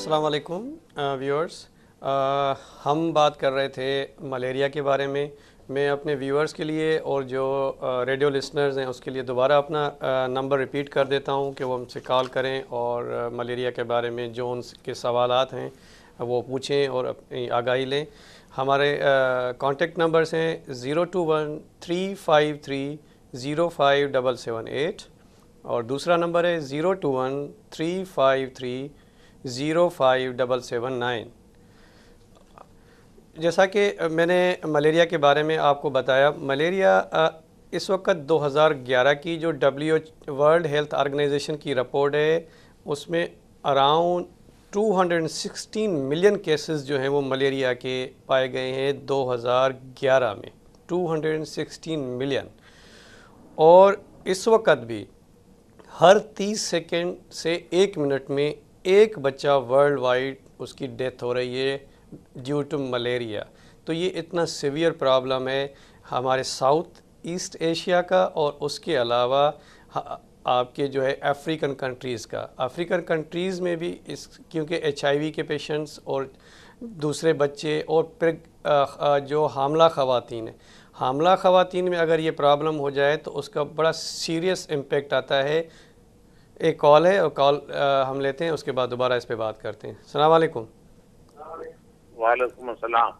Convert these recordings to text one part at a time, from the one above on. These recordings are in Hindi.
अस्सलाम वालेकुम व्यूअर्स। हम बात कर रहे थे मलेरिया के बारे में। मैं अपने व्यूअर्स के लिए और जो रेडियो लिसनर्स हैं उसके लिए दोबारा अपना नंबर रिपीट कर देता हूं कि वो हमसे कॉल करें और मलेरिया के बारे में जो उनके सवालात हैं वो पूछें और अपनी आगाही लें। हमारे कॉन्टेक्ट नंबर्स हैं 021-353-05778 और दूसरा नंबर है 021-353-05779। जैसा कि मैंने मलेरिया के बारे में आपको बताया, मलेरिया इस वक्त 2011 की जो वर्ल्ड हेल्थ ऑर्गेनाइजेशन की रिपोर्ट है उसमें अराउंड 216 मिलियन केसेस जो हैं वो मलेरिया के पाए गए हैं 2011 में। 216 मिलियन। और इस वक्त भी हर 30 सेकेंड से 1 मिनट में एक बच्चा वर्ल्ड वाइड उसकी डेथ हो रही है ड्यू टू मलेरिया। तो ये इतना सीवियर प्रॉब्लम है हमारे साउथ ईस्ट एशिया का और उसके अलावा आपके जो है अफ्रीकन कंट्रीज़ का। अफ्रीकन कंट्रीज़ में भी इस क्योंकि HIV के पेशेंट्स और दूसरे बच्चे और जो हामला ख़वातीन है, हामला ख़वातीन में अगर ये प्रॉब्लम हो जाए तो उसका बड़ा सीरियस इम्पेक्ट आता है। एक कॉल है और कॉल हम लेते हैं, उसके बाद दोबारा इस पे बात करते हैं। अस्सलाम वालेकुम। वालेकुम अस्सलाम।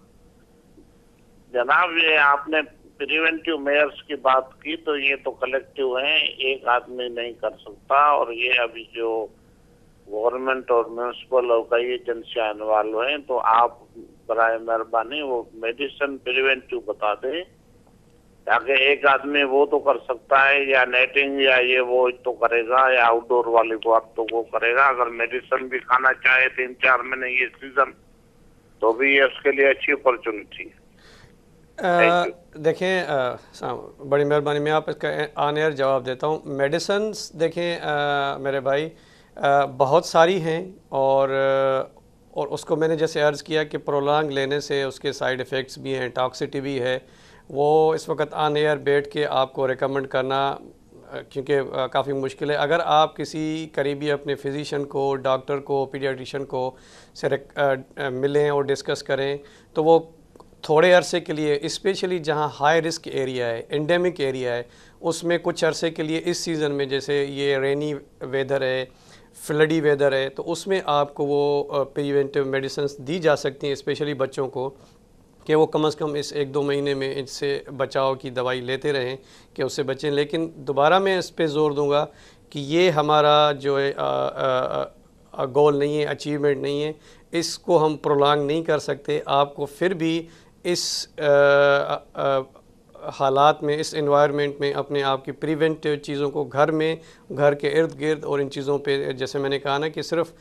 जनाब, ये आपने प्रिवेंटिव मेयर्स की बात की, तो ये तो कलेक्टिव हैं, एक आदमी नहीं कर सकता। और ये अभी जो गवर्नमेंट और म्यूनसिपल और कई एजेंसियां इन्वॉल्व हैं, तो आप बराए मेहरबानी वो मेडिसिन प्रिवेंटिव बता दें, ताकि एक आदमी वो तो कर सकता है, या नेटिंग या ये वो तो करेगा, या आउटडोर वाली बात तो वो करेगा। अगर मेडिसिन भी खाना चाहे 3-4 महीने ये सीजन, तो भी ये उसके लिए अच्छी अपॉर्चुनिटी है। देखें, बड़ी मेहरबानी, मैं आप इसका ऑन एयर जवाब देता हूँ। मेडिसन्स देखें मेरे भाई, बहुत सारी हैं और उसको मैंने जैसे अर्ज़ किया कि प्रोलॉन्ग लेने से उसके साइड इफ़ेक्ट्स भी हैं, टॉक्सिटी भी है। वो इस वक्त ऑन एयर बैठ के आपको रिकमेंड करना क्योंकि काफ़ी मुश्किल है। अगर आप किसी करीबी अपने फिजिशियन को, डॉक्टर को, पीडियाट्रिशियन को से मिलें और डिस्कस करें, तो वो थोड़े अरसे के लिए, स्पेशली जहाँ हाई रिस्क एरिया है, एंडेमिक एरिया है, उसमें कुछ अरसे के लिए इस सीज़न में, जैसे ये रेनी वेदर है, फ्लडी वेदर है, तो उसमें आपको वो प्रिवेंटिव मेडिसिन दी जा सकती हैं, स्पेशली बच्चों को, कि वो कम से कम इस 1-2 महीने में इससे बचाव की दवाई लेते रहें कि उससे बचें। लेकिन दोबारा मैं इस पे ज़ोर दूंगा कि ये हमारा जो है गोल नहीं है, अचीवमेंट नहीं है, इसको हम प्रोलॉन्ग नहीं कर सकते। आपको फिर भी इस हालात में, इस एनवायरनमेंट में अपने आप की प्रिवेंटिव चीज़ों को घर में, घर के इर्द गिर्द और इन चीज़ों पे, जैसे मैंने कहा ना कि सिर्फ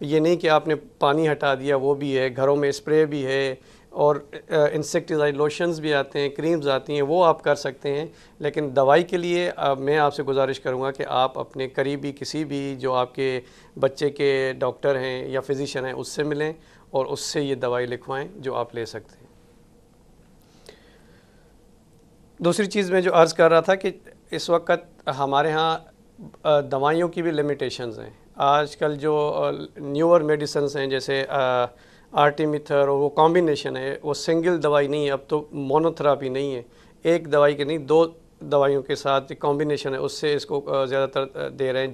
ये नहीं कि आपने पानी हटा दिया, वो भी है, घरों में स्प्रे भी है और इंसेक्टिसाइड लोशंस भी आते हैं, क्रीम्स आती हैं, वो आप कर सकते हैं। लेकिन दवाई के लिए मैं आपसे गुजारिश करूंगा कि आप अपने करीबी किसी भी जो आपके बच्चे के डॉक्टर हैं या फिजिशियन हैं उससे मिलें और उससे ये दवाई लिखवाएं जो आप ले सकते हैं। दूसरी चीज़ मैं जो अर्ज़ कर रहा था कि इस वक्त हमारे यहाँ दवाइयों की भी लिमिटेशंस हैं। आजकल जो न्यूअर मेडिसिन्स हैं, जैसे आर्टिमिथर, और वो कॉम्बिनेशन है, वो सिंगल दवाई नहीं है, अब तो मोनोथेरापी नहीं है, एक दवाई के नहीं 2 दवाइयों के साथ कॉम्बिनेशन है, उससे इसको ज़्यादातर दे रहे हैं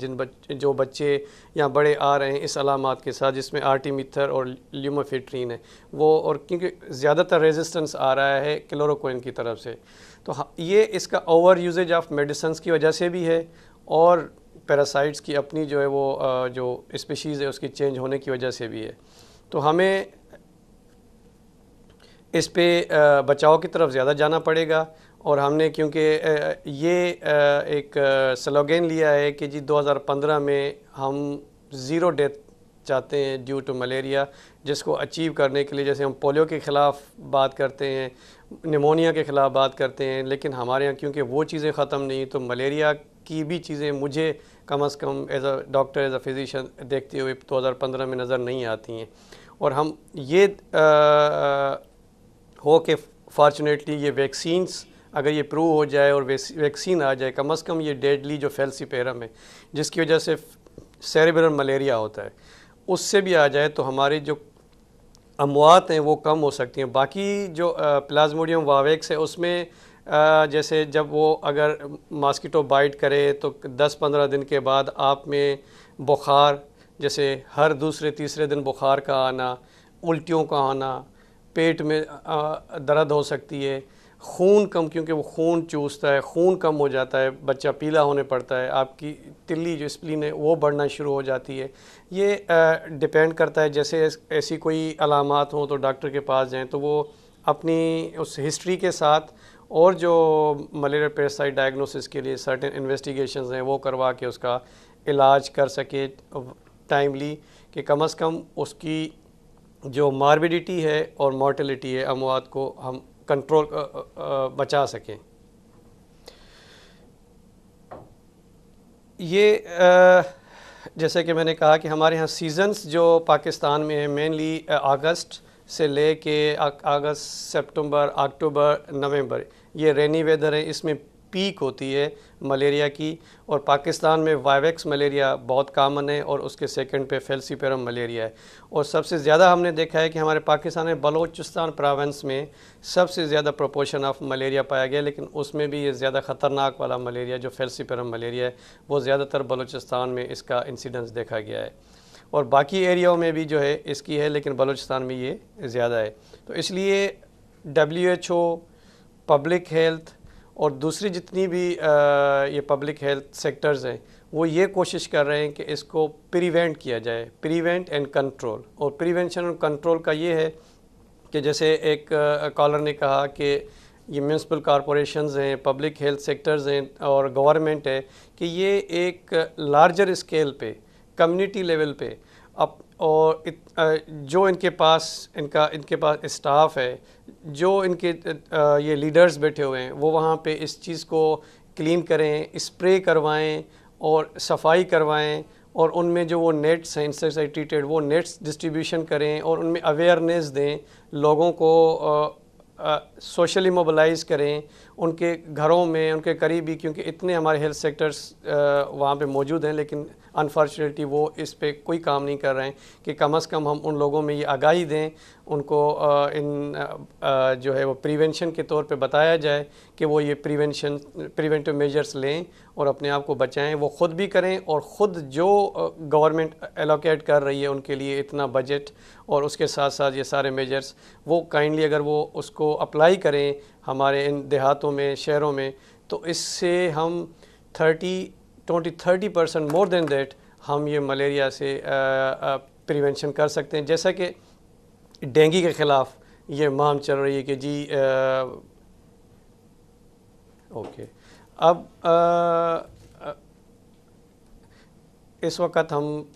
जो बच्चे या बड़े आ रहे हैं इस अलामात के साथ, जिसमें आर्टिमिथर और ल्यूमेफेट्रीन है वो। और क्योंकि ज़्यादातर रेजिस्टेंस आ रहा है क्लोरोक्विन की तरफ से, तो ये इसका ओवर यूजेज ऑफ मेडिसिन्स की वजह से भी है और पैरासाइट्स की अपनी जो है वो जो स्पीशीज़ है उसकी चेंज होने की वजह से भी है। तो हमें इस पे बचाव की तरफ ज़्यादा जाना पड़ेगा। और हमने क्योंकि ये एक स्लोगन लिया है कि जी 2015 में हम ज़ीरो डेथ चाहते हैं ड्यू टू मलेरिया, जिसको अचीव करने के लिए, जैसे हम पोलियो के ख़िलाफ़ बात करते हैं, निमोनिया के ख़िलाफ़ बात करते हैं, लेकिन हमारे यहाँ क्योंकि वो चीज़ें ख़त्म नहीं, तो मलेरिया की भी चीज़ें मुझे कम से कम as a doctor, as a physician देखते हुए 2015 में नज़र नहीं आती हैं। और हम ये हो कि फॉर्चुनेटली ये वैक्सीन्स अगर ये प्रूव हो जाए और वैक्सीन आ जाए, कम से कम ये डेडली जो फेल्सिपेरम है जिसकी वजह से सेरेब्रल मलेरिया होता है, उससे भी आ जाए तो हमारी जो अमवात हैं वो कम हो सकती हैं। बाकी जो प्लाज्मोडियम वावेक्स है उसमें जैसे जब वो अगर मॉस्किटो बाइट करे तो 10-15 दिन के बाद आप में बुखार, जैसे हर दूसरे तीसरे दिन बुखार का आना, उल्टियों का आना, पेट में दर्द हो सकती है, खून कम, क्योंकि वो खून चूसता है, खून कम हो जाता है, बच्चा पीला होने पड़ता है, आपकी तिल्ली जो स्प्लीन है वो बढ़ना शुरू हो जाती है। ये डिपेंड करता है, जैसे ऐसी कोई अलामात हों तो डॉक्टर के पास जाएं, तो वो अपनी उस हिस्ट्री के साथ और जो मलेरिया पैरासाइट डायग्नोसिस के लिए सर्टेन इन्वेस्टिगेशंस हैं वो करवा के उसका इलाज कर सके टाइमली, कि कम से कम उसकी जो मार्बिडिटी है और मॉर्टेलिटी है अमवात को हम कंट्रोल बचा सकें। ये जैसे कि मैंने कहा कि हमारे यहाँ सीज़न्स जो पाकिस्तान में है मेनली अगस्त से ले के अगस्त, सितंबर, अक्टूबर, नवंबर, ये रेनी वेदर है, इसमें पीक होती है मलेरिया की। और पाकिस्तान में वाइवेक्स मलेरिया बहुत कामन है और उसके सेकंड पे फेल्सीपेरम मलेरिया है। और सबसे ज़्यादा हमने देखा है कि हमारे पाकिस्तान में बलोचिस्तान प्रोविंस में सबसे ज़्यादा प्रोपोर्शन ऑफ मलेरिया पाया गया, लेकिन उसमें भी ये ज़्यादा ख़तरनाक वाला मलेरिया जो फेल्सीपेरम मलेरिया है वो ज़्यादातर बलोचिस्तान में इसका इंसिडेंस देखा गया है। और बाकी एरियाओं में भी जो है इसकी है, लेकिन बलूचिस्तान में ये ज़्यादा है। तो इसलिए WHO, पब्लिक हेल्थ और दूसरी जितनी भी ये पब्लिक हेल्थ सेक्टर्स हैं वो ये कोशिश कर रहे हैं कि इसको प्रिवेंट किया जाए, प्रिवेंट एंड कंट्रोल। और प्रिवेंशन और कंट्रोल का ये है कि जैसे एक कॉलर ने कहा कि ये म्यूनसिपल कॉरपोरेशंस हैं, पब्लिक हेल्थ सेक्टर्स हैं और गवर्नमेंट है, कि ये एक लार्जर स्केल पे कम्युनिटी लेवल पे अब और जो इनके पास स्टाफ है, जो इनके ये लीडर्स बैठे हुए हैं, वो वहाँ पे इस चीज़ को क्लीन करें, स्प्रे करवाएं और सफाई करवाएं। और उनमें जो वो नेट्स हैं इंसेक्टिसाइड ट्रीटेड, वो नेट्स डिस्ट्रीब्यूशन करें और उनमें अवेयरनेस दें, लोगों को सोशली मोबिलाइज़ करें, उनके घरों में, उनके करीबी, क्योंकि इतने हमारे हेल्थ सेक्टर्स वहाँ पे मौजूद हैं, लेकिन अनफॉर्चुनेटली वो इस पे कोई काम नहीं कर रहे हैं कि कम से कम हम उन लोगों में ये आगाही दें, उनको जो है वो प्रिवेंशन के तौर पे बताया जाए कि वो ये प्रिवेंटिव मेजर्स लें और अपने आप को बचाएं। वो ख़ुद भी करें और ख़ुद जो गवर्नमेंट एलोकेट कर रही है उनके लिए इतना बजट और उसके साथ साथ ये सारे मेजर्स, वो काइंडली अगर वो उसको अप्लाई करें हमारे इन देहातों में, शहरों में, तो इससे हम 30% मोर देन दैट हम ये मलेरिया से प्रिवेंशन कर सकते हैं। जैसा कि डेंगू के ख़िलाफ़ ये मुहिम चल रही है कि जी ओके, अब इस वक्त हम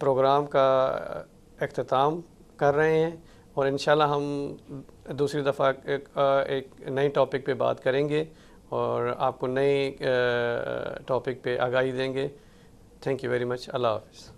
प्रोग्राम का इख्तिताम कर रहे हैं और इंशाल्लाह हम दूसरी दफ़ा एक नई टॉपिक पे बात करेंगे और आपको नए टॉपिक पे आगाही देंगे। Thank you very much. अल्लाह हाफ़िज़।